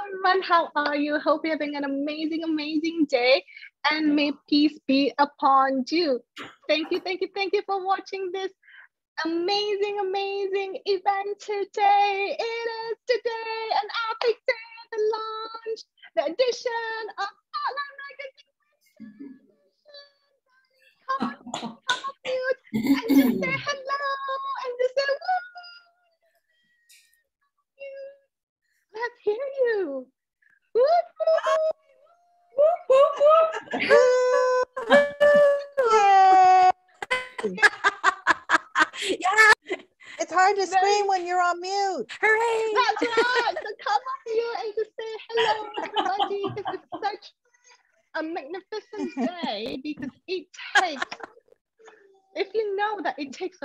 everyone. How are you? Hope you're having an amazing, amazing day, and may peace be upon you. Thank you for watching this amazing, amazing event today. It is today an epic day at the launch, the edition of Hotline Magazine. Come on, mute and just say hello and just say woo. Let's hear you. Woo, Yeah. It's hard to scream when you're on mute. Hooray! That's right. So come on here and just say hello, everybody, because it's such a magnificent day. Because it takes, if you know that it takes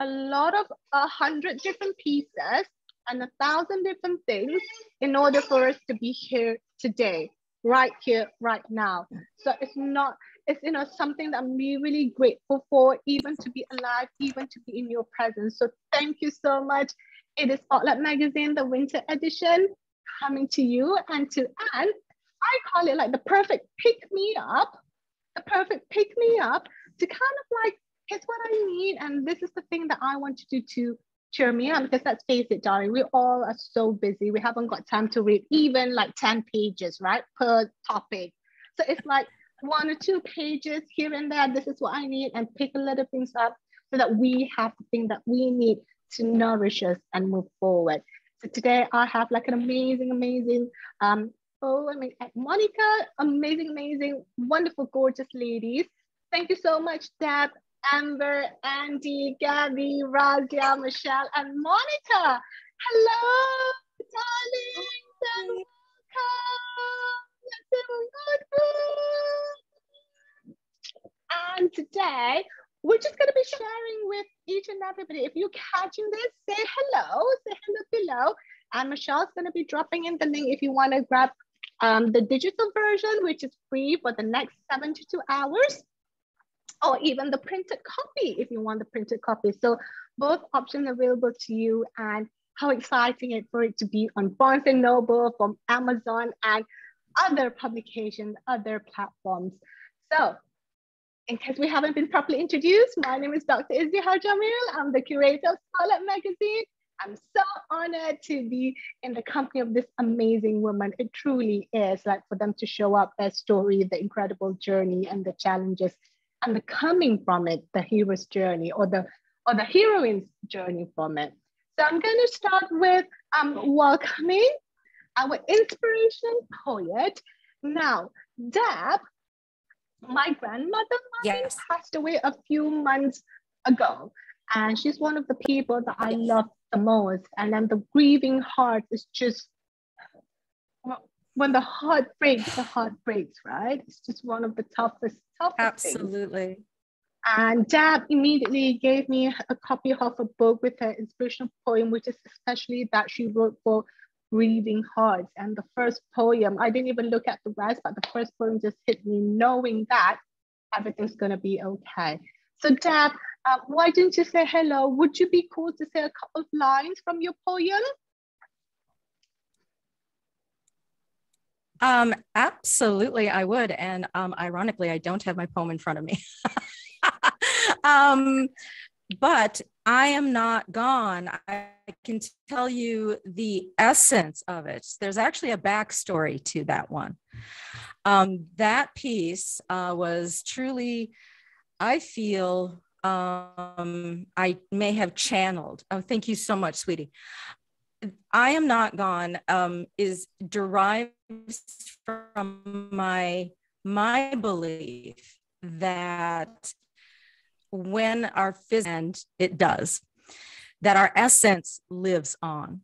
a lot of 100 different pieces and 1,000 different things in order for us to be here today, right here, right now. So it's something that I'm really grateful for, even to be alive, even to be in your presence. So thank you so much. It is Spotlight Magazine, the winter edition, coming to you. And to Anne, I call it like the perfect pick-me-up to kind of like, here's what I need, and this is the thing that I want to do to cheer me up. Because let's face it, darling, we all are so busy. We haven't got time to read even like 10 pages, right, per topic. So it's like 1 or 2 pages here and there. This is what I need, and pick a little things up so that we have the thing that we need to nourish us and move forward. So today I have like an amazing, Monica, amazing, wonderful, gorgeous ladies. Thank you so much, Deb, Amber, Andy, Gabby, Razia, Michelle, and Monica. Hello, darlings, and welcome. And today, we're just going to be sharing with each and everybody. If you're catching this, say hello below. And Michelle's going to be dropping in the link if you want to grab the digital version, which is free for the next 72 hours. Or even the printed copy if you want the printed copy. So both options available to you, and how exciting it for it to be on Barnes & Noble, from Amazon, and other publications, other platforms. So in case we haven't been properly introduced, my name is Dr. Izdihar Jamil. I'm the curator of Spotlight Magazine. I'm so honored to be in the company of this amazing woman. It truly is, like, for them to show up their story, the incredible journey and the challenges, and the coming from it, the hero's journey, or the heroine's journey from it. So I'm going to start with welcoming our inspiration poet. Now, Deb, my grandmother passed away a few months ago, and she's one of the people that I love the most. And then the grieving heart is just, when the heart breaks, right? It's just one of the toughest Absolutely. things. And Deb immediately gave me a copy of a book with her inspirational poem, which is especially that she wrote for grieving hearts. And the first poem, I didn't even look at the rest, but the first poem just hit me, knowing that everything's gonna be okay. So Deb, why didn't you say hello? Would you be cool to say a couple of lines from your poem? Absolutely, I would. And ironically, I don't have my poem in front of me. But I am not gone. I can tell you the essence of it. There's actually a backstory to that one. That piece was truly, I feel, I may have channeled. Oh, thank you so much, sweetie. I am not gone is derives from my belief that when our physical end, it does, that our essence lives on.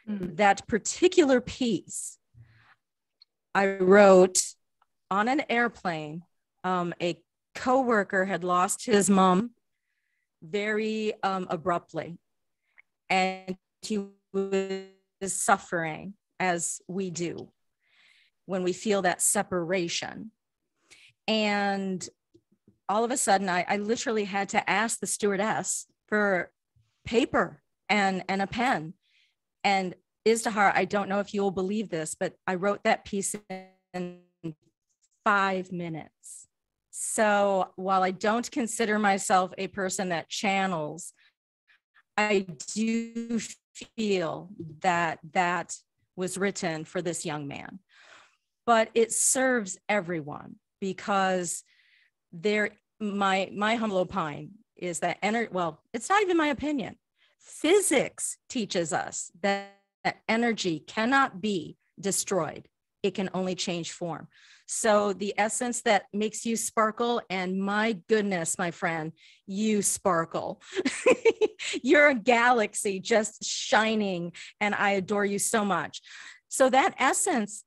That particular piece I wrote on an airplane. A coworker had lost his mom very abruptly, and he was suffering, as we do when we feel that separation. And all of a sudden, I literally had to ask the stewardess for paper and a pen. And Iztihar, I don't know if you'll believe this, but I wrote that piece in 5 minutes. So while I don't consider myself a person that channels, I do feel that that was written for this young man. But it serves everyone, because my humble opinion is that well, it's not even my opinion. Physics teaches us that energy cannot be destroyed. It can only change form. So the essence that makes you sparkle, and my goodness, my friend, you sparkle. You're a galaxy just shining, and I adore you so much. So that essence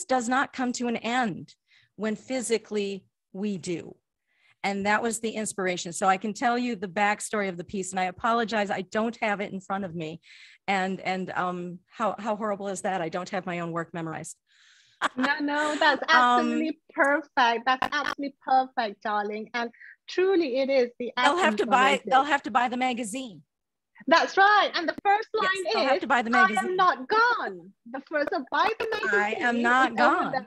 does not come to an end when physically we do. And that was the inspiration. So I can tell you the backstory of the piece, and I apologize, I don't have it in front of me. And how horrible is that? I don't have my own work memorized. No, that's absolutely perfect. That's absolutely perfect, darling. And truly it is the they'll have to buy the magazine. That's right. And the first line they'll have to buy the magazine. I am not gone. The first, so buy the magazine. I am not gone.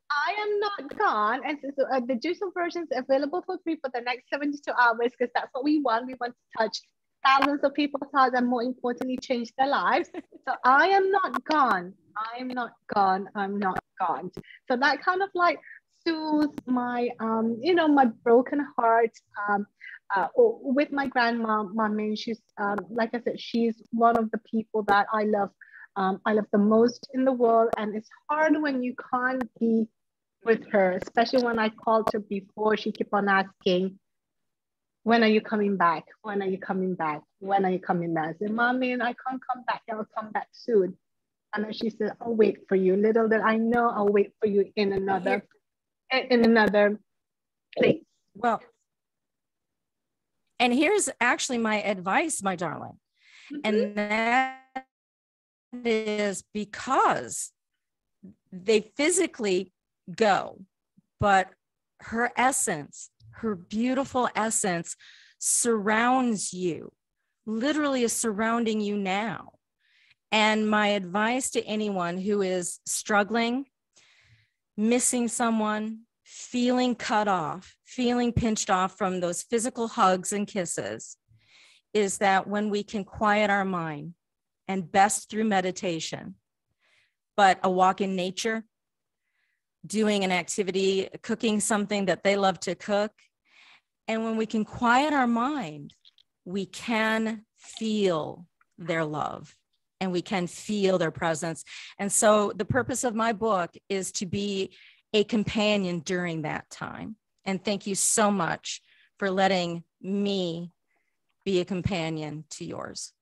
I am not gone. And so the digital version is available for free for the next 72 hours, because that's what we want. We want to touch thousands of people's lives, and more importantly, change their lives. So I am not gone. I am not gone. I'm not gone. So that kind of like soothes my, my broken heart. With my grandma, Mommy, she's like I said, she's one of the people that I love the most in the world, and it's hard when you can't be with her, especially when I called her before. She kept on asking, when are you coming back? When are you coming back? When are you coming back? I said, Mommy, I can't come back. I'll come back soon. And then she said, I'll wait for you. Little did I know, I'll wait for you in another place. Well, and here's actually my advice, my darling. Mm-hmm. And that is because they physically go, but her essence, her beautiful essence surrounds you, literally is surrounding you now. And my advice to anyone who is struggling, missing someone, feeling cut off, feeling pinched off from those physical hugs and kisses, is that when we can quiet our mind, and best through meditation, but a walk in nature, doing an activity, cooking something that they love to cook. And when we can quiet our mind, we can feel their love and we can feel their presence. And so the purpose of my book is to be a companion during that time. And thank you so much for letting me be a companion to yours.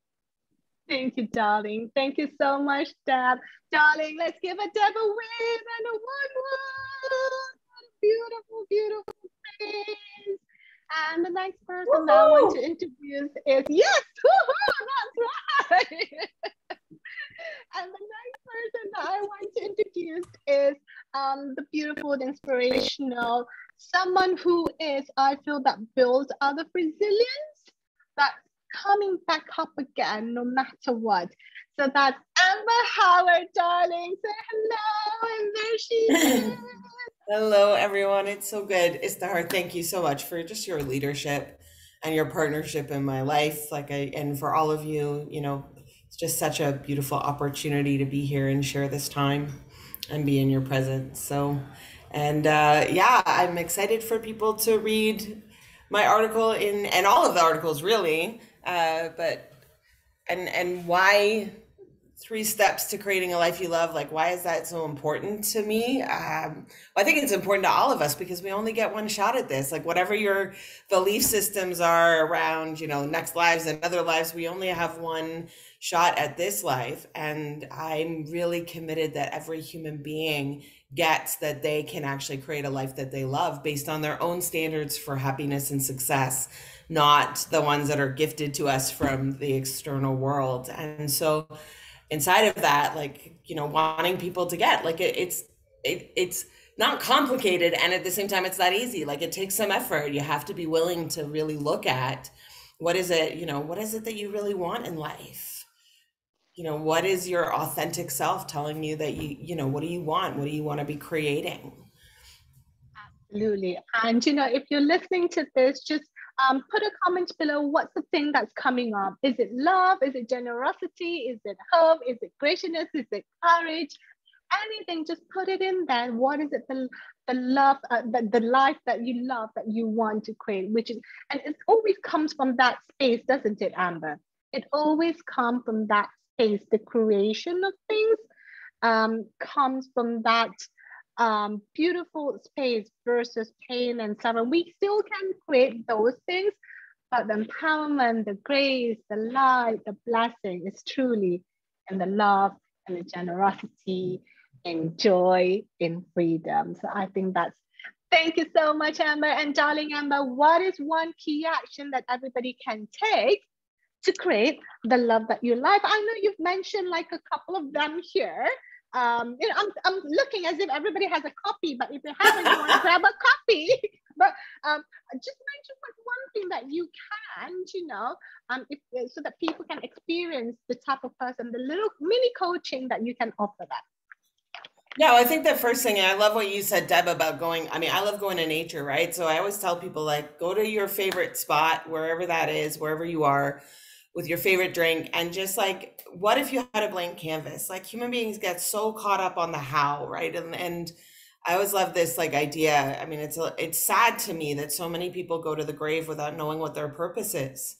Thank you, darling. Thank you so much, Deb. Darling, let's give a Deb a wave and a one. Beautiful, beautiful face. And the next person that I want to introduce is, yes, that's right. And the next person that I want to introduce is the beautiful, inspirational, someone who is, I feel, that builds out of resilience, that coming back up again no matter what. So that's Amber Howard, darling. Say hello, and there she is. Hello, everyone. It's so good. Iztihar, thank you so much for just your leadership and your partnership in my life. And for all of you, it's just such a beautiful opportunity to be here and share this time and be in your presence. So, and I'm excited for people to read my article and all of the articles really, but why 3 steps to creating a life you love, why is that so important to me? I think it's important to all of us because we only get one shot at this. Whatever your belief systems are around, next lives and other lives, we only have one shot at this life. And I'm really committed that every human being gets that they can actually create a life that they love based on their own standards for happiness and success, not the ones that are gifted to us from the external world. And so inside of that, wanting people to get, it's not complicated. And at the same time, it's not easy. It takes some effort. You have to be willing to really look at what is it that you really want in life? you know, what is your authentic self telling you that you know, what do you want? What do you want to be creating? Absolutely. And, if you're listening to this, just put a comment below. What's the thing that's coming up? Is it love? Is it generosity? Is it hope? Is it graciousness? Is it courage? Anything, just put it in there. What is it, the love, the life that you love, that you want to create, and it always comes from that space, doesn't it, Amber? It always comes from that space. The creation of things comes from that beautiful space versus pain and suffering. We still can create those things, but the empowerment, the grace, the light, the blessing is truly in the love and the generosity, in joy, in freedom. So I think thank you so much, Amber. And darling Amber, what is one key action that everybody can take to create the love that you like? I know you've mentioned like a couple of them here. I'm looking as if everybody has a copy, but if you haven't, you want to grab a copy. But just mention one thing that you can, so that people can experience the type of person, the little mini coaching that you can offer them. Yeah, I think the first thing, and I love what you said, Deb, about I love going to nature, right? So I always tell people, like, go to your favorite spot, wherever that is, wherever you are, with your favorite drink, and just like, what if you had a blank canvas? Like, human beings get so caught up on the how, right? And I always love this like idea. I mean, it's sad to me that so many people go to the grave without knowing what their purpose is.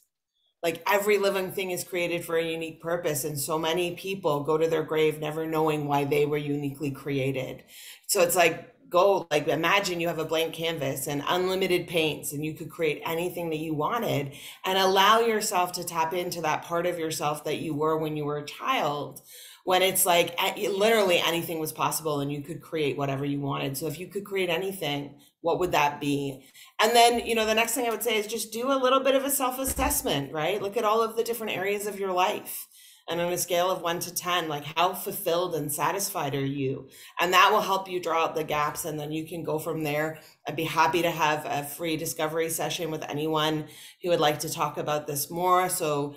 Like, every living thing is created for a unique purpose, and so many people go to their grave never knowing why they were uniquely created. So it's like, imagine you have a blank canvas and unlimited paints, and you could create anything that you wanted, and allow yourself to tap into that part of yourself that you were when you were a child, when it's like literally anything was possible and you could create whatever you wanted. So if you could create anything, what would that be? And then, the next thing I would say is just do a little bit of a self-assessment, right? Look at all of the different areas of your life. And on a scale of 1 to 10, like, how fulfilled and satisfied are you? And that will help you draw out the gaps. And then you can go from there. I'd be happy to have a free discovery session with anyone who would like to talk about this more. So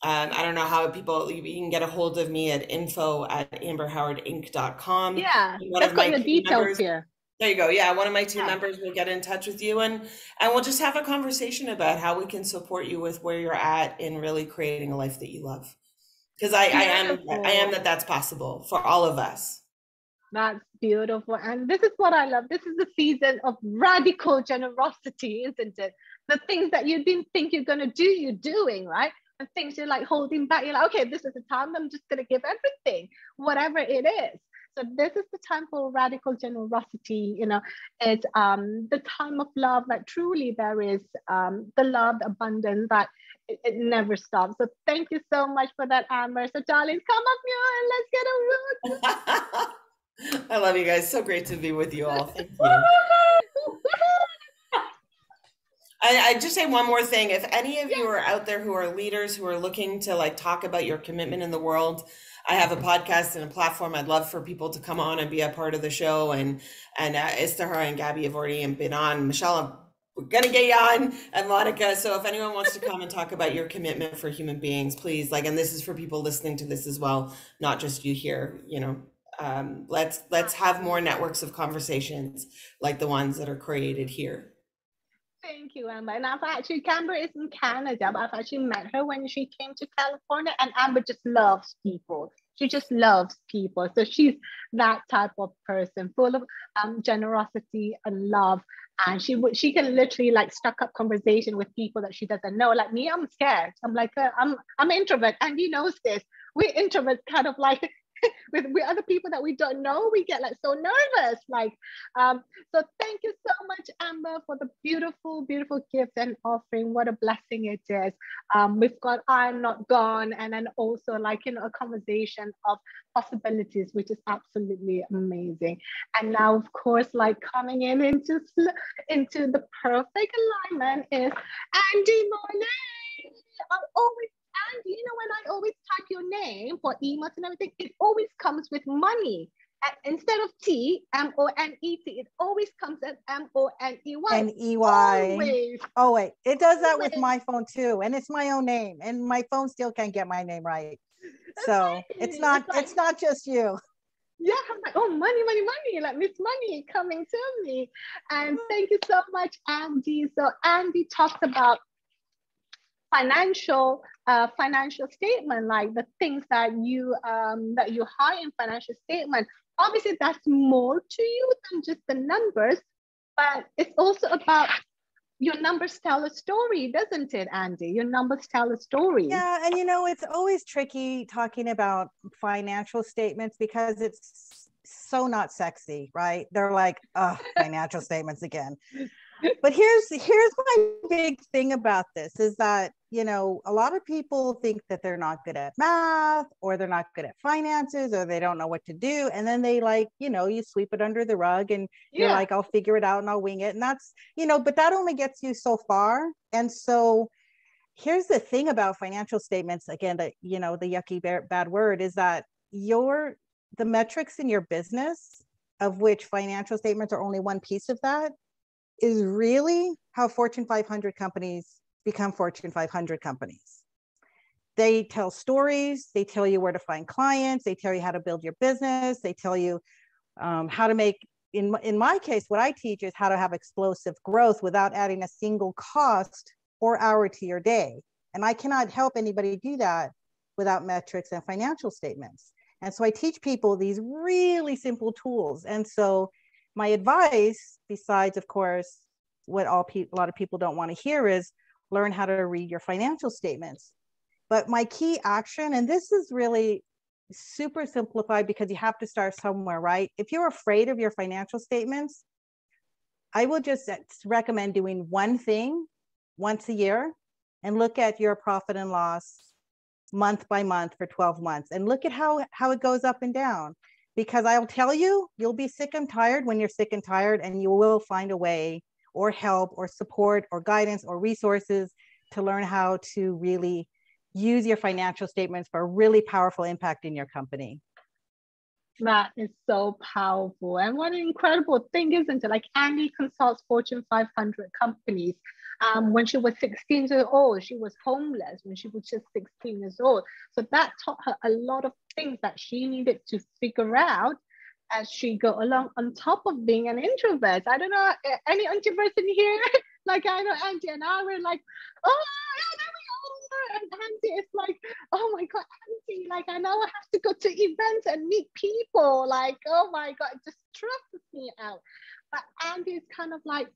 I don't know how you can get a hold of me at info@amberhowardinc.com. Yeah, let's got your details here. There you go. Yeah, one of my team members will get in touch with you, and we'll just have a conversation about how we can support you with where you're at in really creating a life that you love. Because I am that's possible for all of us. That's beautiful. And this is what I love. This is the season of radical generosity, isn't it? The things that you didn't think you're going to do, you're doing, right? And things you're like holding back. You're like, okay, this is the time. I'm just going to give everything, whatever it is. So this is the time for radical generosity. It's the time of love that truly there is the love, the abundance that it never stops. So thank you so much for that, Amber. So darlings, come up here and let's get a root. I love you guys. So great to be with you all. Thank you. I just say one more thing. If any of you are out there who are leaders who are looking to like talk about your commitment in the world, I have a podcast and a platform. I'd love for people to come on and be a part of the show. And Istihar and Gabby have already been on. Michelle, we're going to get you on, and Monica. So if anyone wants to come and talk about your commitment for human beings, please, and this is for people listening to this as well, not just you here, let's have more networks of conversations like the ones that are created here. Thank you, Amber. And Amber is in Canada, but I've actually met her when she came to California, and Amber just loves people. She just loves people. So she's that type of person, full of generosity and love. And she can literally like struck up conversation with people that she doesn't know. Like me, I'm scared. I'm like, I'm introvert, and he knows this. We're introverts, kind of like with other people that we don't know, we get like so nervous. So thank you so much, Amber, for the beautiful, beautiful gift and offering. What a blessing it is. We've got I'm Not Gone, and then also a conversation of possibilities, which is absolutely amazing. And now, of course, coming into the perfect alignment is Andy Monet. And when I always type your name for emails and everything, it always comes with money. And instead of T, M-O-N-E-T, it always comes as M-O-N-E-Y. N-E-Y. Always. Oh, wait. It does that with my phone too. And it's my own name. And my phone still can't get my name right. So it's not just you. Yeah, I'm like, oh, money, money, money, like Miss Money coming to me. And thank you so much, Andy. So Andy talks about financial statement, like the things that you hide in financial statement. Obviously, that's more to you than just the numbers, but it's also about your numbers tell a story, doesn't it, Andy? Your numbers tell a story. Yeah, and it's always tricky talking about financial statements because it's so not sexy, right? They're like, oh, financial statements again. But here's my big thing about this is that, a lot of people think that they're not good at math or they're not good at finances or they don't know what to do. And then they you sweep it under the rug and you're like, I'll figure it out and I'll wing it. And that's, but that only gets you so far. And so here's the thing about financial statements, again, that, the yucky bad word is that the metrics in your business, of which financial statements are only one piece of that, is really how Fortune 500 companies become Fortune 500 companies. They tell stories, they tell you where to find clients, they tell you how to build your business, they tell you how to make, in my case, what I teach is how to have explosive growth without adding a single cost or hour to your day. And I cannot help anybody do that without metrics and financial statements. And so I teach people these really simple tools. And so my advice, besides, of course, what a lot of people don't want to hear, is learn how to read your financial statements. But my key action, and this is really super simplified because you have to start somewhere, right? If you're afraid of your financial statements, I will just recommend doing one thing once a year and look at your profit and loss month by month for 12 months and look at how it goes up and down. Because I'll tell you, you'll be sick and tired when you're sick and tired, and you will find a way or help or support or guidance or resources to learn how to really use your financial statements for a really powerful impact in your company. That is so powerful. And what an incredible thing, isn't it? Like, Andy consults Fortune 500 companies. When she was 16 years old, she was homeless when she was just 16 years old. So that taught her a lot of things that she needed to figure out as she go along, on top of being an introvert. I don't know, any introverts in here? Like, I know Andy and I were like, oh, there we are. And Andy is like, oh my God, Andy, like, I now have to go to events and meet people. Like, oh my God, it just stresses me out. But Andy is kind of like,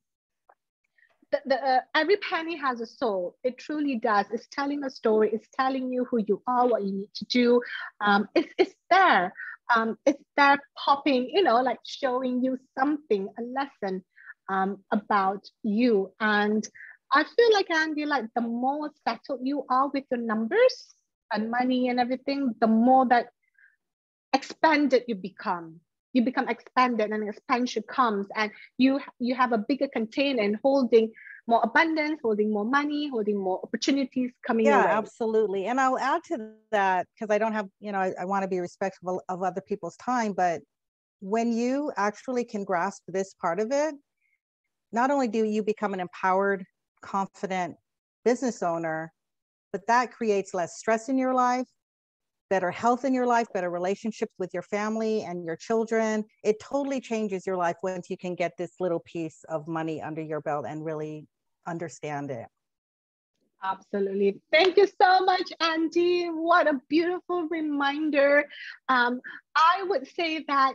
every penny has a soul. It truly does. It's telling a story. It's telling you who you are, what you need to do. It's there. It's there popping, like showing you something, a lesson about you. And I feel like, Andy, like the more settled you are with your numbers and money and everything, the more that expanded you become. You become expanded, and expansion comes, and you have a bigger container and holding more abundance, holding more money, holding more opportunities coming your way. Yeah, absolutely. And I'll add to that, because I don't have, I want to be respectful of other people's time, but when you actually can grasp this part of it, not only do you become an empowered, confident business owner, but that creates less stress in your life, better health in your life, better relationships with your family and your children. It totally changes your life once you can get this little piece of money under your belt and really understand it. Absolutely. Thank you so much, Andy. What a beautiful reminder. I would say that,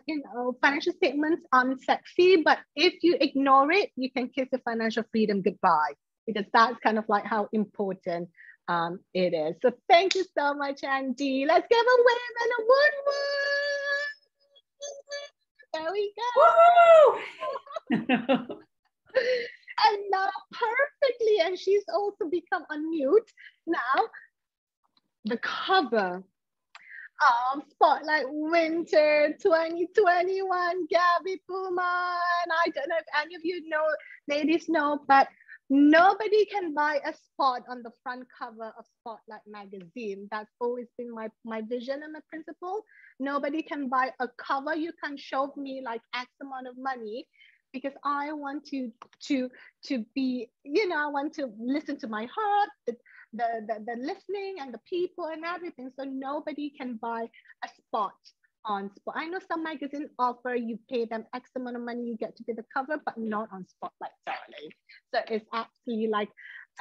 financial statements aren't sexy, but if you ignore it, you can kiss your financial freedom goodbye, because that's kind of like how important it is. So thank you so much, Andy. Let's give a wave and a wood. There we go. And now perfectly, and she's also become unmute. Now, the cover of Spotlight Winter 2021, Gabby Pullman. I don't know if any of you know, ladies know, but nobody can buy a spot on the front cover of Spotlight magazine. That's always been my vision and my principle. Nobody can buy a cover. You can show me like X amount of money, because I want to be, I want to listen to my heart, the listening and the people and everything. So nobody can buy a spot on spot. I know some magazines offer you pay them X amount of money, you get to be the cover, but not on Spotlight Saturday. So it's absolutely like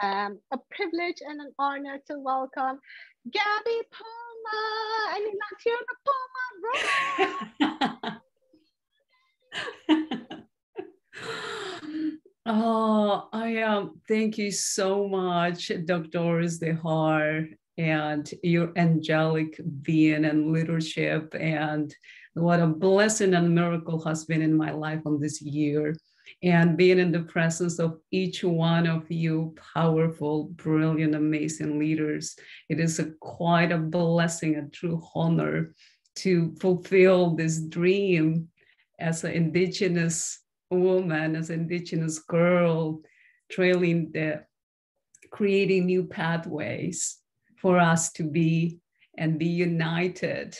a privilege and an honor to welcome Gabby Poma and Latina Poma. Oh, thank you so much, Dr. Doris DeHart, and your angelic being and leadership. And what a blessing and miracle has been in my life on this year. And being in the presence of each one of you powerful, brilliant, amazing leaders. It is quite a blessing, a true honor to fulfill this dream as an Indigenous woman, as an Indigenous girl, creating new pathways for us to be and be united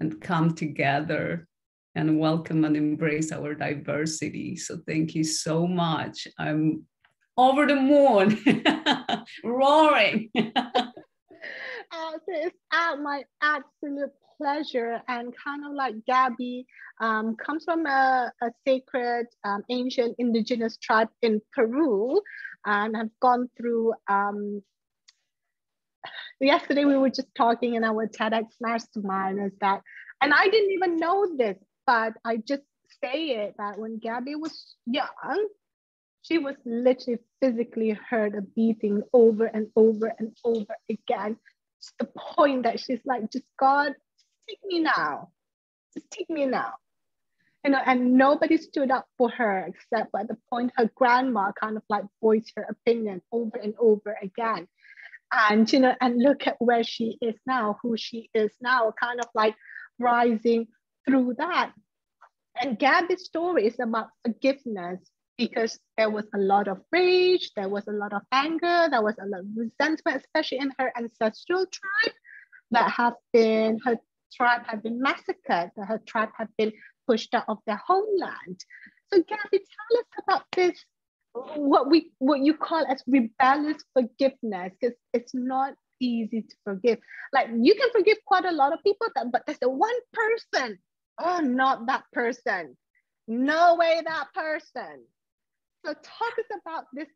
and come together and welcome and embrace our diversity. So thank you so much. I'm over the moon, roaring. It's my absolute pleasure. And kind of like Gabby comes from a sacred ancient indigenous tribe in Peru, and have gone through, yesterday we were just talking in our TEDx mastermind is that, and I didn't even know this, but I just say it, that when Gabby was young, she was literally physically heard a beating over and over and over again, to the point that she's like, just God, take me now. Just take me now. You know, and nobody stood up for her except at the point her grandma kind of like voiced her opinion over and over again. And, you know, and look at where she is now, who she is now, kind of like rising through that. And Gabby's story is about forgiveness, because there was a lot of rage, there was a lot of anger, there was a lot of resentment, especially in her ancestral tribe, that have been, her tribe had been massacred, that her tribe had been pushed out of their homeland. So Gabby, tell us about this, what you call as rebellious forgiveness, because it's not easy to forgive. Like, you can forgive quite a lot of people, but there's the one person, oh, not that person. No way that person. So talk us about this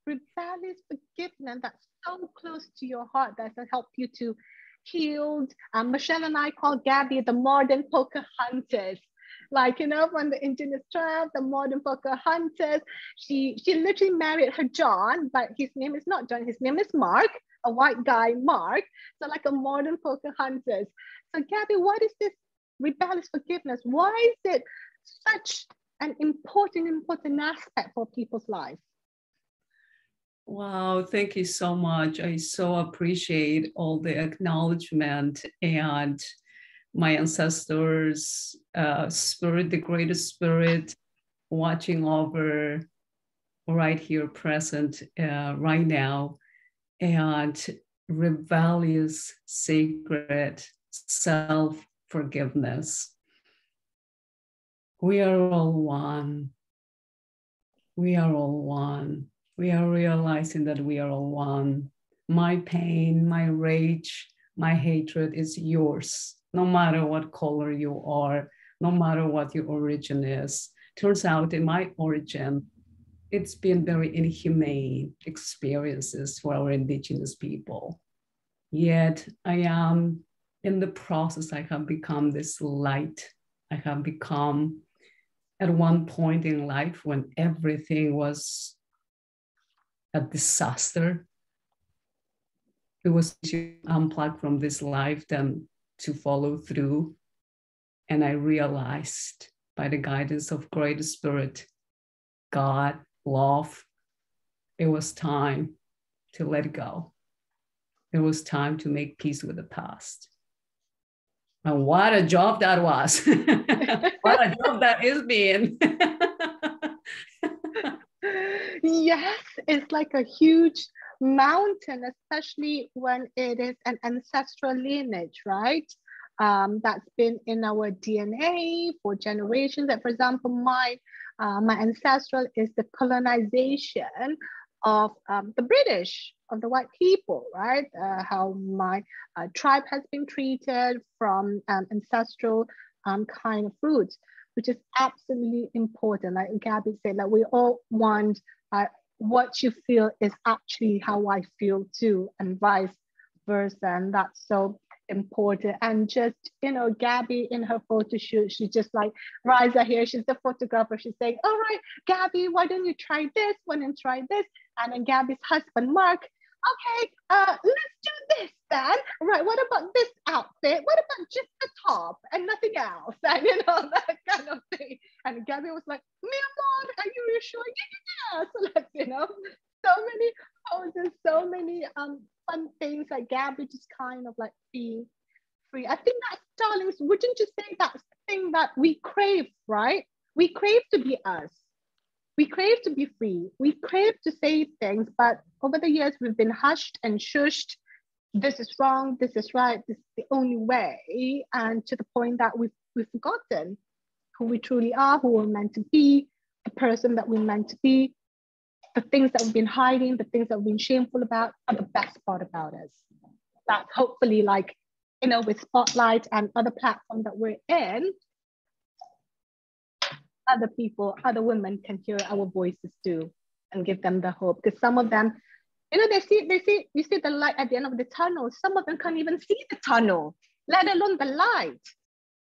rebellious forgiveness that's so close to your heart, that has helped you to heal. Michelle and I call Gabby the modern Pocahontas. Like, you know, from the indigenous tribe, the modern Pocahontas. She literally married her John, but his name is not John, his name is Mark, a white guy, Mark. So like a modern Pocahontas. So Gabby, what is this rebellious forgiveness? Why is it such an important aspect for people's lives? Wow, thank you so much. I so appreciate all the acknowledgement and my ancestors' spirit, the greatest spirit, watching over right here present right now, and rebellious, sacred self-forgiveness. We are all one. We are all one. We are realizing that we are all one. My pain, my rage, my hatred is yours, no matter what color you are, no matter what your origin is. Turns out in my origin, it's been very inhumane experiences for our indigenous people. Yet I am in the process, I have become this light. I have become, at one point in life when everything was a disaster, it was to unplug from this life than to follow through. And I realized, by the guidance of Great Spirit, God, love, it was time to let go. It was time to make peace with the past. And what a job that was. What a job that is being. Yes, it's like a huge mountain, especially when it is an ancestral lineage, right? That's been in our DNA for generations. That, for example, my ancestral is the colonization of the British, of the white people, right? How my tribe has been treated from ancestral kind of roots, which is absolutely important. Like Gabby said, like we all want what you feel is actually how I feel too, and vice versa. And that's so important. And just, you know, Gabby in her photo shoot, she's just like, Riza here, she's the photographer. She's saying, all right, Gabby, why don't you try this? Why don't you try this? And then Gabby's husband, Mark, okay, let's do this then. Right, what about this outfit? What about just the top and nothing else? And you know, that kind of thing. And Gabby was like, Mom, are you really sure? Yeah. So let's, you know, so many poses, so many fun things, like Gabby just kind of like being free. I think that, darlings, wouldn't you say that's the thing that we crave, right? We crave to be us. We crave to be free. We crave to say things, but over the years, we've been hushed and shushed. This is wrong, this is right, this is the only way. And to the point that we've forgotten who we truly are, who we're meant to be, the person that we're meant to be. The things that we've been hiding, the things that we've been shameful about are the best part about us. That hopefully, like, you know, with Spotlight and other platforms that we're in, other people, other women can hear our voices too and give them the hope. Because some of them, you know, you see the light at the end of the tunnel. Some of them can't even see the tunnel, let alone the light.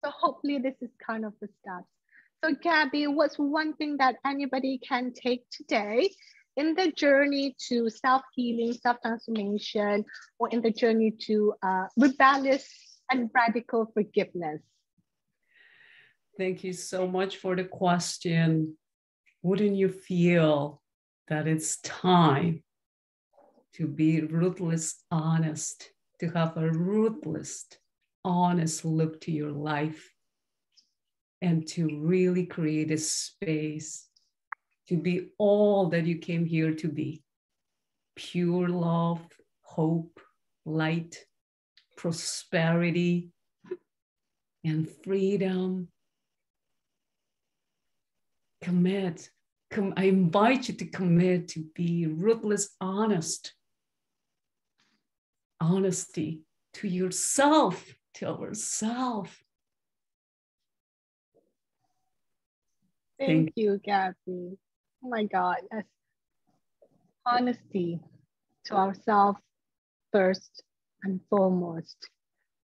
So hopefully this is kind of the start. So Gabby, what's one thing that anybody can take today in the journey to self-healing, self-transformation, or in the journey to rebellious and radical forgiveness? Thank you so much for the question. Wouldn't you feel that it's time to be ruthless honest, to have a ruthless, honest look to your life, and to really create a space to be all that you came here to be? Pure love, hope, light, prosperity, and freedom. Commit. I invite you to commit to be ruthless, honest. Honesty to yourself, to ourselves. Thank you, Gabby. Oh my God, yes. Honesty to ourselves first and foremost.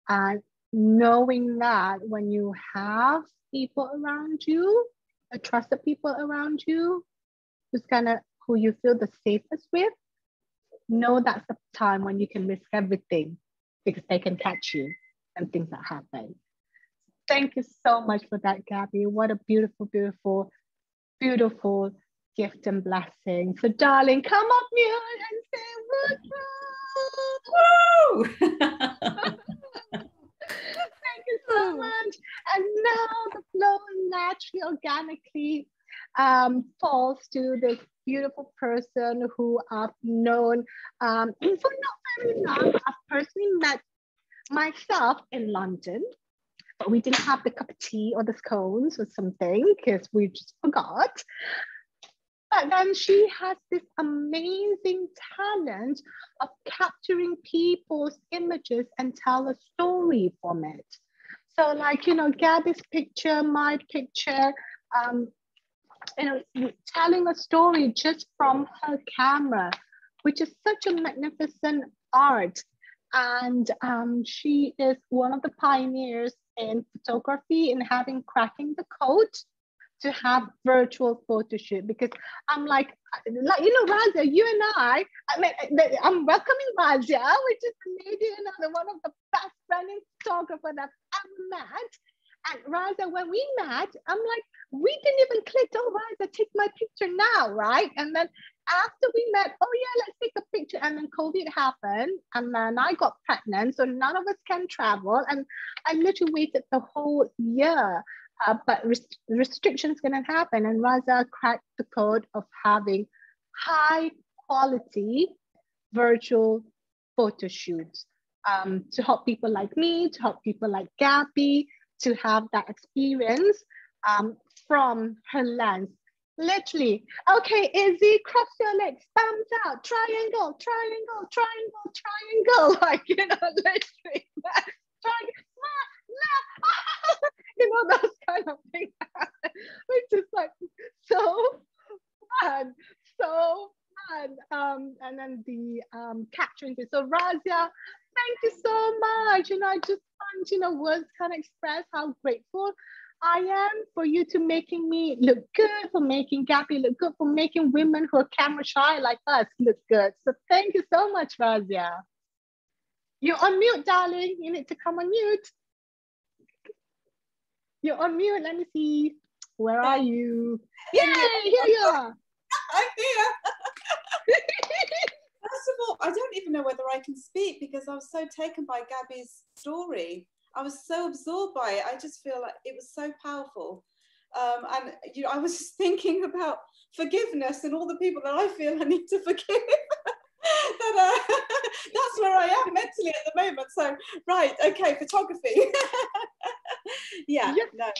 And knowing that when you have people around you, the trusted people around you, who you feel the safest with, know that's the time when you can risk everything because they can catch you and things that happen. Thank you so much for that, Gabby. What a beautiful, beautiful, beautiful gift and blessing. So darling, come up mute and say woo! Thank you so much. And now the flow naturally, organically falls to this beautiful person who I've known for not very long. I've personally met myself in London, but we didn't have the cup of tea or the scones or something because we just forgot. But then she has this amazing talent of capturing people's images and tell a story from it. So like, you know, Gabby's picture, my picture, you know, telling a story just from her camera, which is such a magnificent art. And she is one of the pioneers in photography in cracking the code to have virtual photo shoot, because I'm like, you know, Razia, you and I'm welcoming Razia, which is a lady, you know, one of the best running photographers I've ever met. And Razia, when we met, I'm like, we didn't even click, oh, Razia, take my picture now, right? And then after we met, oh yeah, let's take a picture. And then COVID happened, and then I got pregnant, so none of us can travel. And I literally waited the whole year. But restrictions going to happen, and Raza cracked the code of having high quality virtual photo shoots to help people like me, to help people like Gabby, to have that experience from her lens. Literally. Okay, Izzy, cross your legs, thumbs out, triangle, triangle, triangle, triangle. Like, you know, literally. Triangle, you know, those kind of things. Which is like so fun, so fun. And then the capturing. So Razia, thank you so much. You know, I just want, you know, words can't express how grateful I am for you to making me look good, for making Gabby look good, for making women who are camera shy like us look good. So thank you so much, Razia. You're on mute, darling. You need to come on mute. You're on mute. Let me see. Where are you? Yay, here you are. I'm here. First of all, I don't even know whether I can speak because I was so taken by Gabby's story. I was so absorbed by it. I just feel like it was so powerful. And you know, I was just thinking about forgiveness and all the people that I feel I need to forgive. That's where I am mentally at the moment. So, right, okay, photography. Yeah, Yes. no,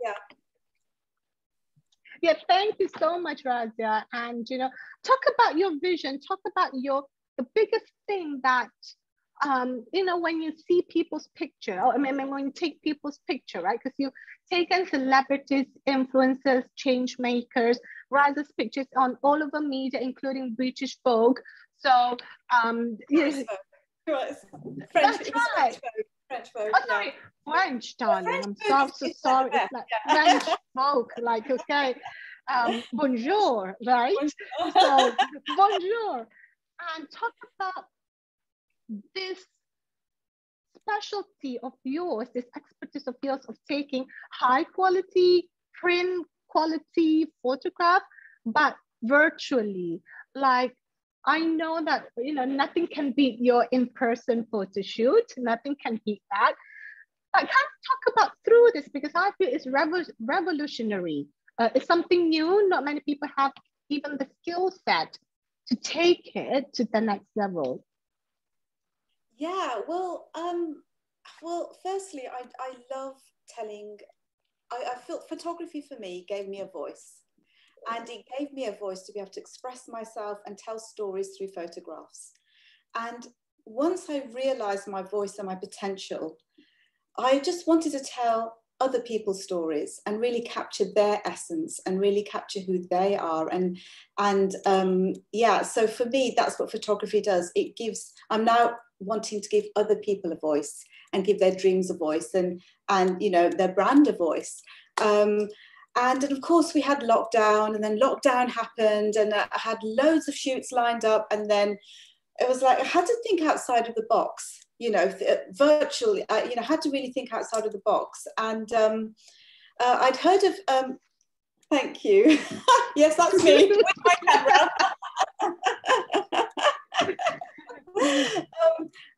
yeah. Yeah, thank you so much, Razia. And, you know, talk about your vision, talk about the biggest thing that, you know, when you see people's picture, or I mean, when you take people's picture, right? Because you've taken celebrities, influencers, change makers, Razia's pictures on all over media, including British Vogue. So, French, that's right. French Vogue. Oh, sorry, yeah. French, darling. French I'm so sorry. yeah, It's like French folk, like, okay. Bonjour, right? So, bonjour. And talk about this specialty of yours, this expertise of yours of taking high quality, print quality photograph, but virtually. Like, I know that, you know, nothing can beat your in-person photo shoot. Nothing can beat that. But kind of talk about through this, because I feel it's revolutionary. It's something new. Not many people have even the skill set to take it to the next level. Yeah, well, firstly, I love telling. I felt photography for me gave me a voice. And it gave me a voice to be able to express myself and tell stories through photographs. And once I realized my voice and my potential, I just wanted to tell other people's stories and really capture their essence and really capture who they are. Yeah, so for me, that's what photography does. It gives, I'm now wanting to give other people a voice and give their dreams a voice and you know, their brand a voice. And then, of course, we had lockdown, and then lockdown happened, and I had loads of shoots lined up. And then it was like I had to think outside of the box, you know, virtually, you know, had to really think outside of the box. And I'd heard of, thank you. Yes, that's me with my camera.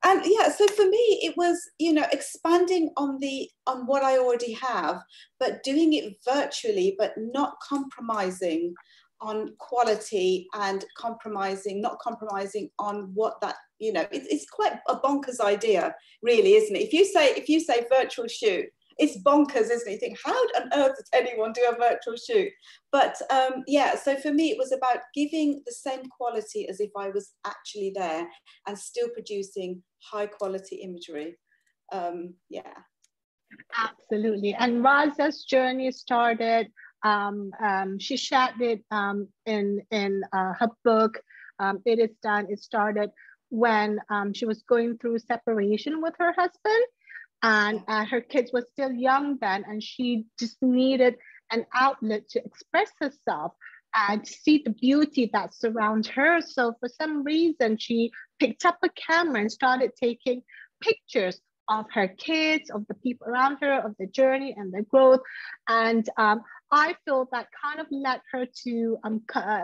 And yeah, so for me it was, you know, expanding on what I already have, but doing it virtually, but not compromising on quality and not compromising on what that, you know, it's quite a bonkers idea, really, isn't it? If you say virtual shoot, it's bonkers, isn't it? You think, how on earth does anyone do a virtual shoot? But yeah, so for me, it was about giving the same quality as if I was actually there and still producing high quality imagery. Yeah. Absolutely. And Razia's journey started, she shared it in her book, It Is Done. It started when she was going through separation with her husband. And her kids were still young then, and she just needed an outlet to express herself and see the beauty that surrounds her. So for some reason, she picked up a camera and started taking pictures of her kids, of the people around her, of the journey and the growth. And I feel that kind of led her to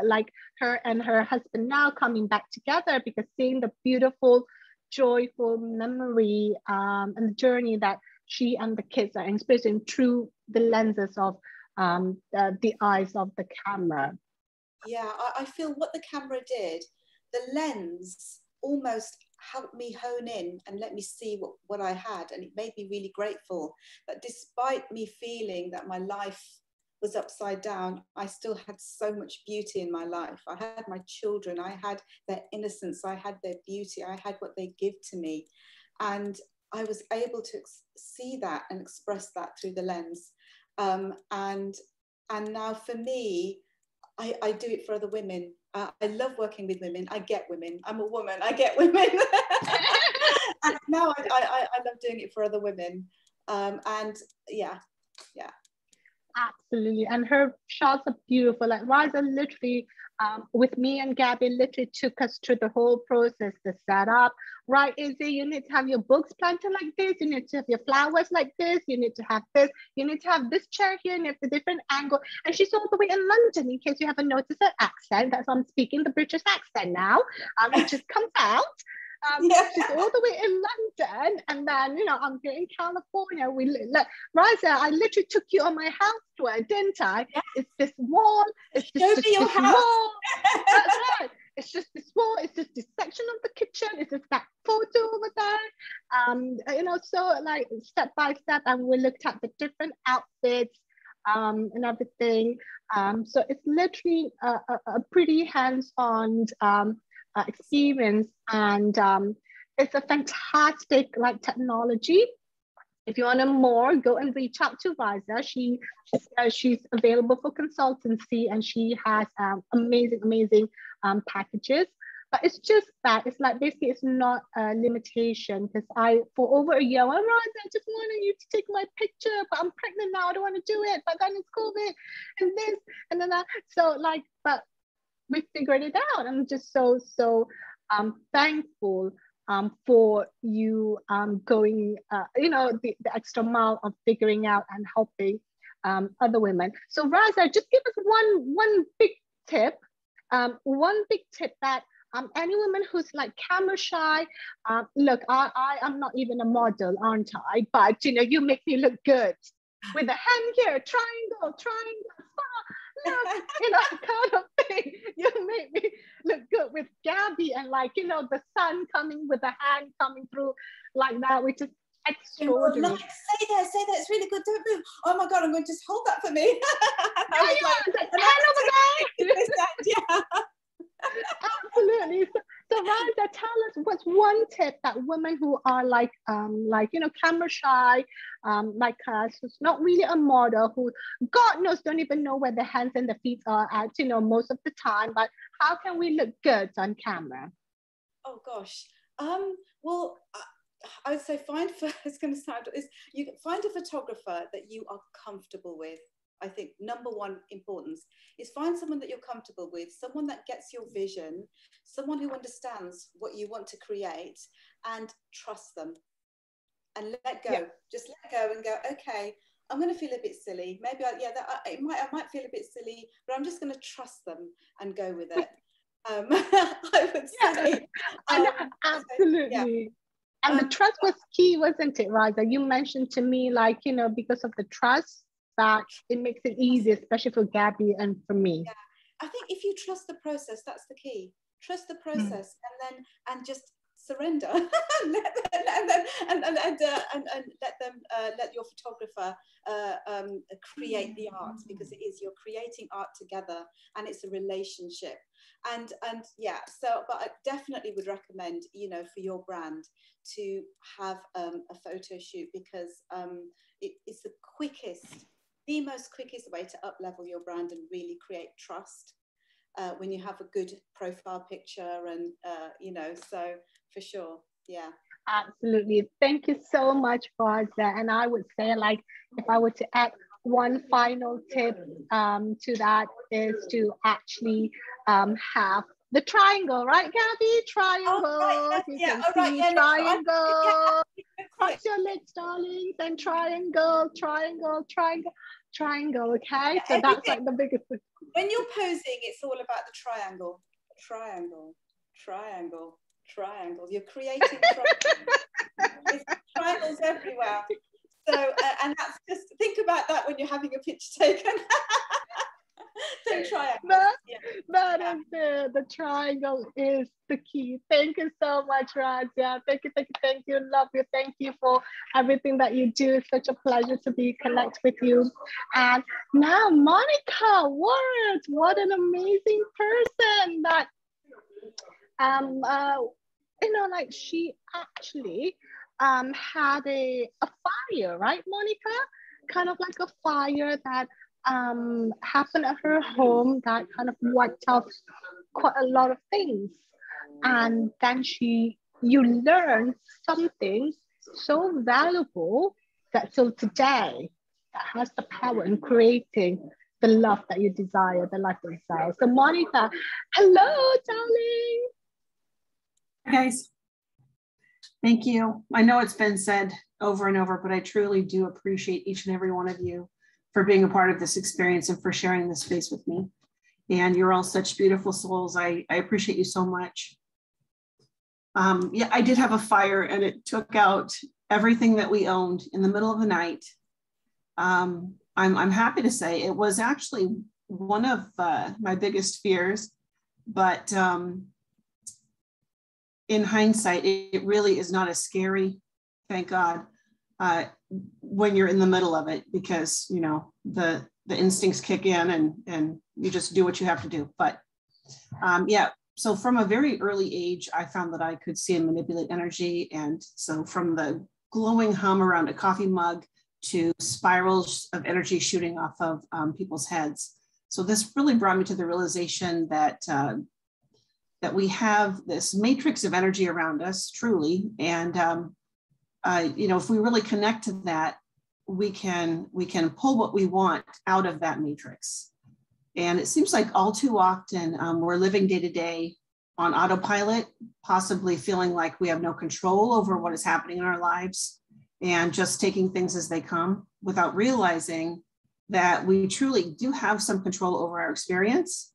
like her and her husband now coming back together, because seeing the beautiful, joyful memory and the journey that she and the kids are experiencing through the lenses of the eyes of the camera. Yeah, I feel what the camera did, the lens almost helped me hone in and let me see what I had. And it made me really grateful that despite me feeling that my life was upside down, I still had so much beauty in my life. I had my children, I had their innocence, I had their beauty, I had what they give to me. And I was able to see that and express that through the lens. And now for me, I do it for other women. I love working with women. I get women. I'm a woman. I get women. And now I love doing it for other women. And yeah. Absolutely. And her shots are beautiful. Like Riza literally, with me and Gabby, literally took us through the whole process, the setup. Right, Izzy, you need to have your books planted like this. You need to have your flowers like this. You need to have this. You need to have this chair here and it's a different angle. And she's all the way in London, in case you haven't noticed her accent. That's why I'm speaking the British accent now. It just comes out. She's all the way in London, and then I'm here in California. Riza, I literally took you on my house tour, didn't I? Yeah. It's this wall. It's just this wall. That's right. It's just this wall. It's just this section of the kitchen. It's just that photo over there. So like step by step, and we looked at the different outfits and everything. So it's literally a pretty hands-on experience, and it's a fantastic like technology. If you want to know more, go and reach out to Riza. She's available for consultancy, and she has amazing packages. But it's just that it's like basically it's not a limitation, because for over a year, Riza, I just wanted you to take my picture, but I'm pregnant now. I don't want to do it. But then it's COVID and this and then that. So like, but we figured it out. I'm just so thankful for you going the extra mile of figuring out and helping other women. So Riza, just give us one big tip that any woman who's like camera shy, look, I am not even a model, aren't I? But you make me look good with a hand here, triangle, kind of thing. You make me look good with Gabby, and like the sun coming with the hand coming through like that, which is extraordinary. Say that, it's really good. Don't move. Oh my god, I'm going to just hold that for me. Yeah. Absolutely. So Riza, tell us what's one tip that women who are like camera shy, like us, who's not really a model, who God knows don't even know where the hands and the feet are at, most of the time, but how can we look good on camera? Oh gosh. Well, I would say it's going to sound this. You find a photographer that you are comfortable with. I think number one importance is find someone that you're comfortable with, someone that gets your vision, someone who understands what you want to create, and trust them and let go. Yeah. Just let go and go, okay, I'm going to feel a bit silly. Maybe I might feel a bit silly, but I'm just going to trust them and go with it. I would say. Absolutely. Yeah. And the trust was key, wasn't it, Riza? You mentioned to me, like, because of the trust, that it makes it easy, especially for Gabby and for me. Yeah. I think if you trust the process, that's the key. Trust the process, and just surrender, and let your photographer create the art, because it is, you're creating art together, and it's a relationship. And yeah, so but I definitely would recommend, for your brand to have a photo shoot, because it's the most quickest way to up-level your brand and really create trust when you have a good profile picture, and so for sure. Yeah, absolutely. Thank you so much, Riza. And I would say, like, if I were to add one final tip to that, is to actually have the triangle, right, Gabby? Triangle. Oh, right, yeah. Triangle. Cross your legs, darlings, and triangle. Okay, yeah, so that's like the biggest thing. When you're posing, it's all about the triangle. You're creating triangles everywhere. So and that's just, think about that when you're having a picture taken. So That, that is the triangle is the key. Thank you so much, Raja. Thank you, thank you, thank you. Love you. Thank you for everything that you do. It's such a pleasure to be connect with you. And now, Monica Words, what an amazing person that like she actually had a fire, right, Monica? Kind of like a fire that happened at her home that kind of wiped out quite a lot of things. And then you learn something so valuable that till today that has the power in creating the love that you desire, the life you desire. So Monica, hello, darling. Hi guys, thank you. I know it's been said over and over, but I truly do appreciate each and every one of you for being a part of this experience and for sharing this space with me. And you're all such beautiful souls. I appreciate you so much. Yeah, I did have a fire and it took out everything that we owned in the middle of the night. I'm happy to say it was actually one of my biggest fears, but in hindsight, it really is not as scary, thank God, when you're in the middle of it, because you know the instincts kick in and you just do what you have to do. But yeah, so from a very early age, I found that I could see and manipulate energy. And so from the glowing hum around a coffee mug to spirals of energy shooting off of people's heads. So this really brought me to the realization that that we have this matrix of energy around us, truly. And, you know, if we really connect to that, we can pull what we want out of that matrix. And it seems like all too often we're living day to day on autopilot, possibly feeling like we have no control over what is happening in our lives and just taking things as they come without realizing that we truly do have some control over our experience.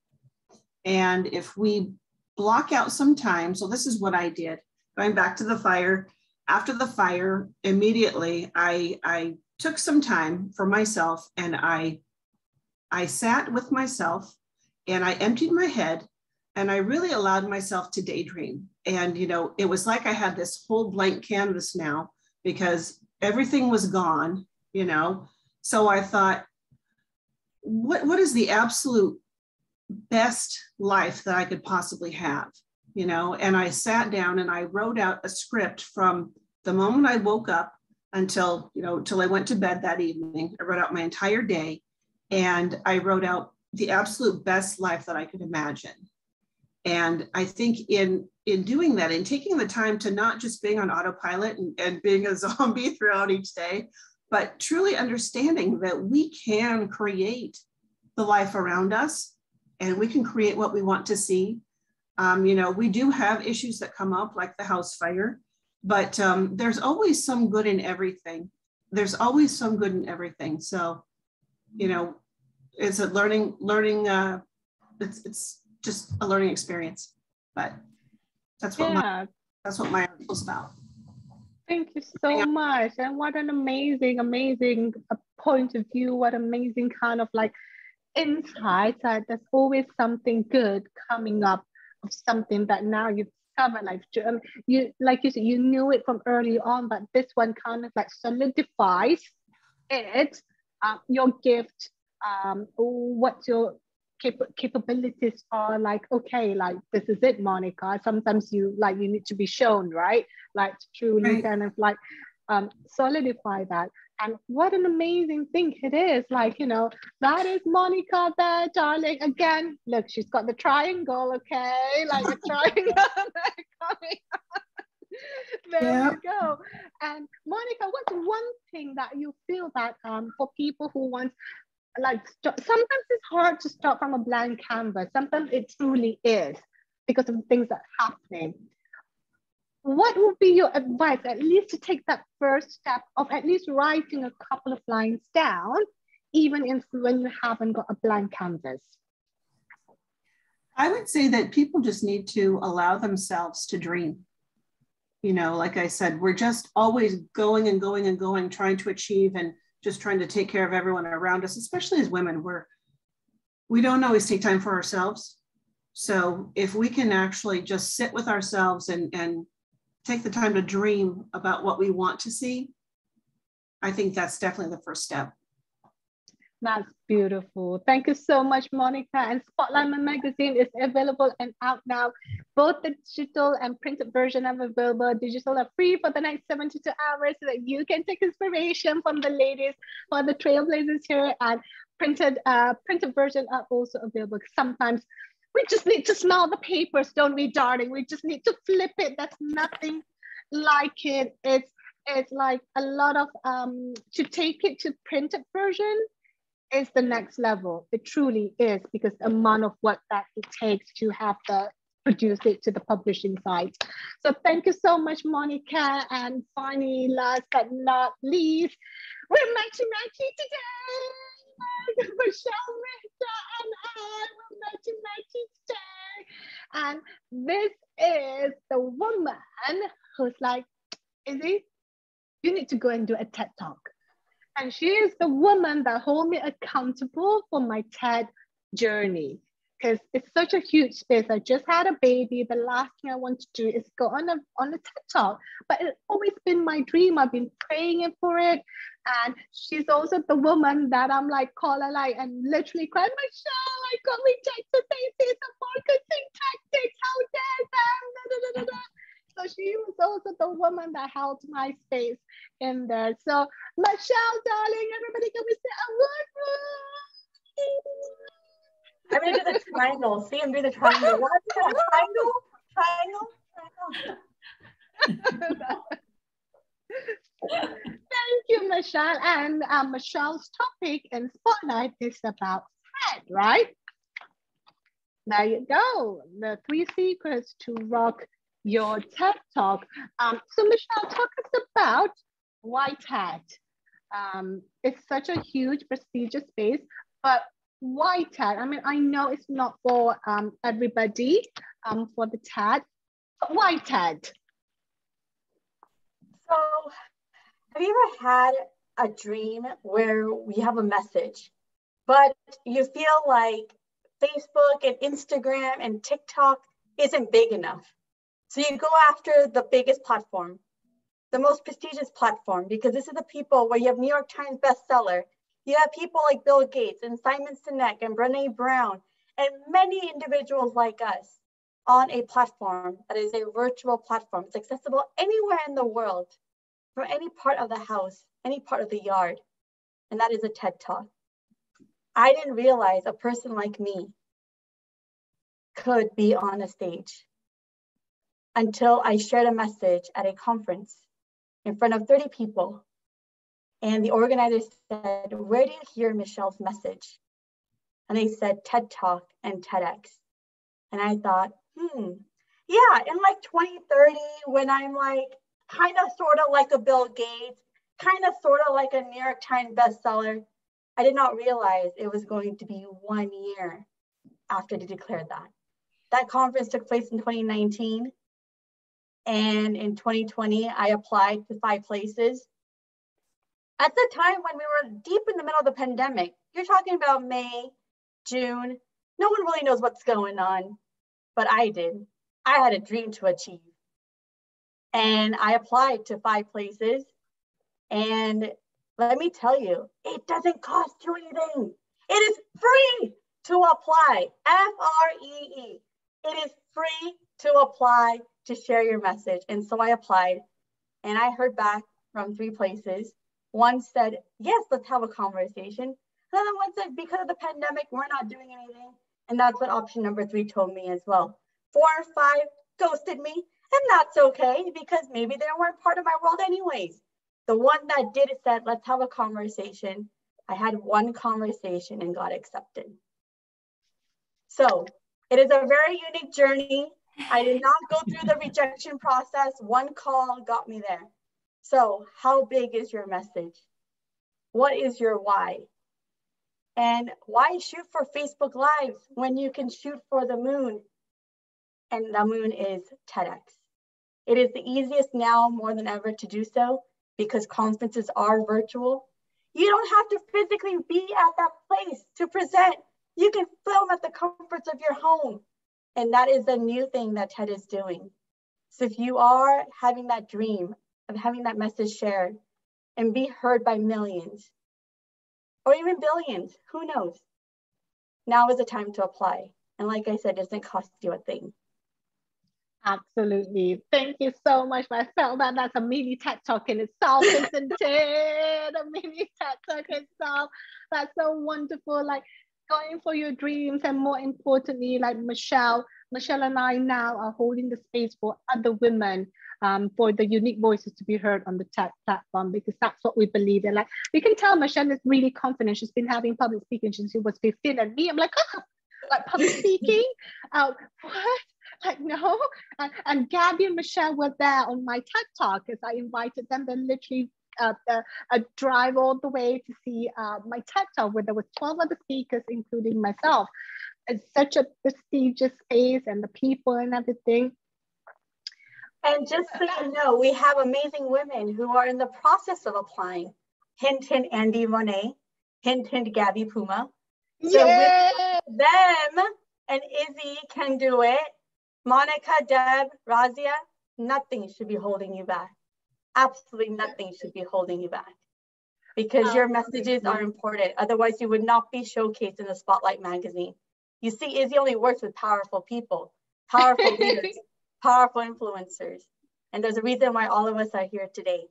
And if we block out some time. So this is what I did. Going back to the fire. After the fire, immediately I took some time for myself and I sat with myself and I emptied my head and I really allowed myself to daydream. And, you know, it was like I had this whole blank canvas now because everything was gone, you know? So I thought, what is the absolute best life that I could possibly have, you know? And I sat down and I wrote out a script from the moment I woke up until, you know, till I went to bed that evening. I wrote out my entire day and I wrote out the absolute best life that I could imagine. And I think in doing that, in taking the time to not just being on autopilot and being a zombie throughout each day, but truly understanding that we can create the life around us and we can create what we want to see. You know, we do have issues that come up like the house fire, but there's always some good in everything. There's always some good in everything. So, you know, it's a learning, it's just a learning experience, but that's what my art was about. Thank you so much. And what an amazing point of view. What amazing kind of like insight that there's always something good coming up of something that now you've discovered. Like you said, you knew it from early on, but this one kind of like solidifies it, your gift, what your capabilities are. Like, okay, like this is it, Monica. Sometimes you need to be shown, right? Like to truly kind of like solidify that. And what an amazing thing it is. Like, you know, that is Monica there, darling. Again, look, she's got the triangle, okay? Like a triangle. There we go. And Monica, what's one thing that you feel that for people who want, like, sometimes it's hard to start from a blank canvas. Sometimes it truly is because of the things that are happening. What would be your advice, at least to take that first step of at least writing a couple of lines down, even when you haven't got a blank canvas? I would say that people just need to allow themselves to dream. You know, like I said, we're just always going and going and going, trying to achieve and just trying to take care of everyone around us, especially as women. we don't always take time for ourselves. So if we can actually just sit with ourselves and take the time to dream about what we want to see, I think that's definitely the first step. That's beautiful. Thank you so much, Monica. And Spotlight magazine is available and out now. Both the digital and printed version are available. Digital are free for the next 72 hours so that you can take inspiration from the ladies, for the trailblazers here, and printed version are also available. Sometimes we just need to smell the papers, don't we, darling? We just need to flip it. That's nothing like it. It's like a lot of, to take it to printed version is the next level. It truly is, because the amount of work that it takes to have the produce it to the publishing site. So thank you so much, Monica. And finally, last but not least, we're matchy today. Michelle Richter and I will matchy today. And this is the woman who's like, Izzy, you need to go and do a TED Talk. And she is the woman that hold me accountable for my TED journey, because it's such a huge space. I just had a baby. The last thing I want to do is go on a TED Talk, but it's always been my dream. I've been praying for it. And she's also the woman that I'm like, call her like, and literally crying, Michelle, I got rejected. They say some marketing tactics. How dare them? So she was also the woman that held my space in there. So Michelle, darling, everybody can we say a word? I'm gonna do the triangle. See, I'm doing the triangle. What's that? Triangle? Thank you, Michelle. And Michelle's topic in Spotlight is about TED, right? There you go. The 3 secrets to rock your TED Talk. So Michelle, talk us about why TED. It's such a huge, prestigious space, but why TED? I mean, I know it's not for everybody for the TED, but why TED? So, have you ever had a dream where we have a message, but you feel like Facebook and Instagram and TikTok isn't big enough? So you go after the biggest platform, the most prestigious platform, because this is the people where you have New York Times bestseller. You have people like Bill Gates and Simon Sinek and Brené Brown and many individuals like us on a platform that is a virtual platform. It's accessible anywhere in the world, from any part of the house, any part of the yard. And that is a TED Talk. I didn't realize a person like me could be on a stage until I shared a message at a conference in front of 30 people. And the organizer said, where do you hear Michelle's message? And they said TED Talk and TEDx. And I thought, yeah, in like 2030, when I'm like kind of sort of like a Bill Gates, kind of sort of like a New York Times bestseller, I did not realize it was going to be 1 year after they declared that. That conference took place in 2019. And in 2020, I applied to 5 places. At the time when we were deep in the middle of the pandemic, you're talking about May, June, no one really knows what's going on, but I did. I had a dream to achieve. And I applied to 5 places. And let me tell you, it doesn't cost you anything. It is free to apply, F-R-E-E. It is free to apply to share your message. And so I applied and I heard back from 3 places. One said, yes, let's have a conversation. Another one said, because of the pandemic, we're not doing anything. And that's what option number 3 told me as well. 4 or 5 ghosted me, and that's okay, because maybe they weren't part of my world anyways. The one that did said, let's have a conversation. I had 1 conversation and got accepted. So it is a very unique journey. I did not go through the rejection process. 1 call got me there. So how big is your message? What is your why? And why shoot for Facebook Lives when you can shoot for the moon? And the moon is TEDx. It is the easiest now more than ever to do so because conferences are virtual. You don't have to physically be at that place to present. You can film at the comforts of your home. And that is the new thing that TED is doing. So if you are having that dream of having that message shared and be heard by millions or even billions, who knows? Now is the time to apply. And like I said, it doesn't cost you a thing. Absolutely. Thank you so much. I felt that that's a mini TED Talk in itself, isn't it? A mini TED Talk itself. That's so wonderful. Like going for your dreams, and more importantly, like Michelle and I now are holding the space for other women, for the unique voices to be heard on the TED platform, because that's what we believe in. Like we can tell Michelle is really confident. She's been having public speaking since she was 15, and me, I'm like, oh, like public speaking, what? Like no, and Gabby and Michelle were there on my TED Talk because I invited them. They literally drive all the way to see my TED Talk, where there was 12 other speakers, including myself. It's such a prestigious space, and the people and everything. And just so you know, we have amazing women who are in the process of applying. Hint, hint, Andy Monet. Hint, hint, Gabby Puma. So with them and Izzy can do it. Monica, Deb, Razia, nothing should be holding you back. Absolutely nothing should be holding you back, because your messages are important. Otherwise, you would not be showcased in the Spotlight magazine. You see, Izzy only works with powerful people, powerful leaders, powerful influencers. And there's a reason why all of us are here today.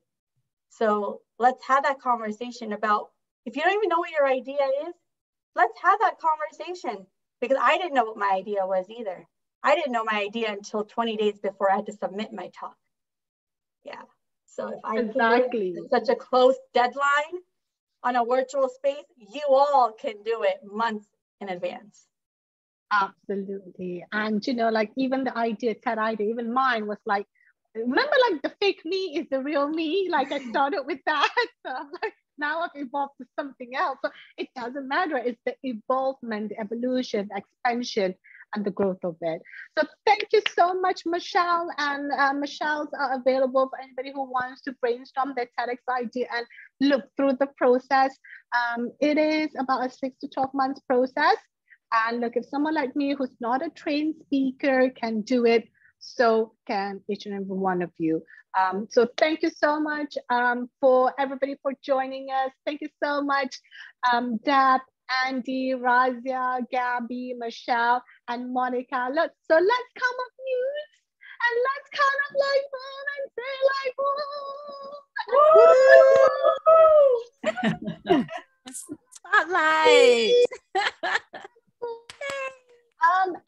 So let's have that conversation about, if you don't even know what your idea is, let's have that conversation, because I didn't know what my idea was either. I didn't know my idea until 20 days before I had to submit my talk. Yeah. So if I can such a close deadline on a virtual space, you all can do it months in advance. Absolutely. And you know, like even the idea, TED idea, even mine was like, remember like the fake me is the real me? Like I started with that. So I'm like, now I've evolved to something else. So it doesn't matter. It's the evolvement, the evolution, expansion, and the growth of it. So thank you so much, Michelle. And Michelle's are available for anybody who wants to brainstorm their TEDx idea and look through the process. It is about a 6 to 12 months process. And look, if someone like me who's not a trained speaker can do it, so can each and every one of you. So thank you so much for everybody for joining us. Thank you so much, Deb, Andy, Razia, Gabby, Michelle, and Monica. Look, so let's come up mute and let's kind of like boom and say like, woo! Spotlight.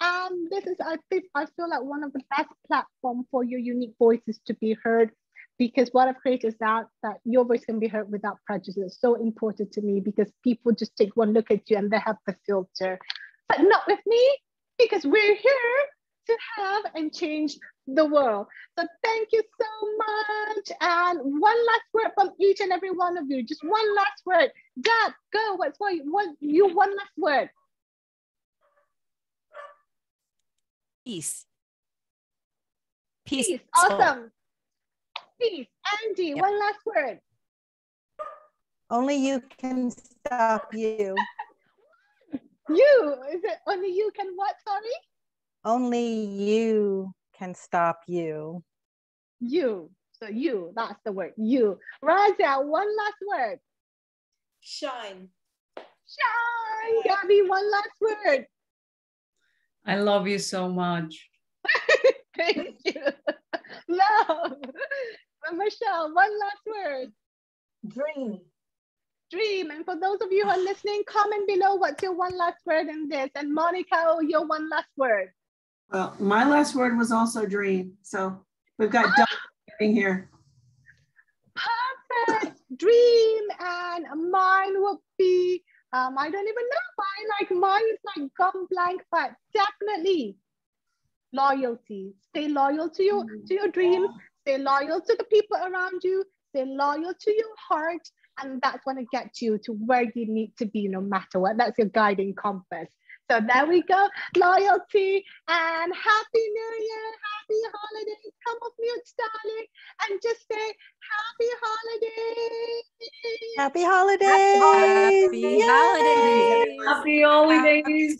And this is, I feel like one of the best platforms for your unique voices to be heard, because what I've created is that your voice can be heard without prejudice. It's so important to me, because people just take one look at you and they have the filter, but not with me, because we're here to have and change the world. So thank you so much. And one last word from each and every one of you, just one last word. Dad, go, what's one last word? Peace. Peace. Awesome. Peace. Andy, yep. One last word. Only you can stop you. You? Is it only you can what, sorry? Only you can stop you. You. So you, that's the word. You. Razia, one last word. Shine. Shine. Gabby, one last word. I love you so much. Thank you. Love. Michelle, one last word. Dream. Dream. And for those of you who are listening, comment below what's your one last word in this. And Monica, your one last word. Well, my last word was also dream. So we've got double here. Perfect. Dream. And mine would be, I don't even know mine is like gone blank, but definitely loyalty. Stay loyal to your dreams. Stay loyal to the people around you. Stay loyal to your heart. And that's going to get you to where you need to be, no matter what. That's your guiding compass. So there we go. Loyalty, and Happy New Year. Happy holidays. Come off mute, darling, and just say Happy holidays. Happy holidays. Happy holidays. Happy holidays.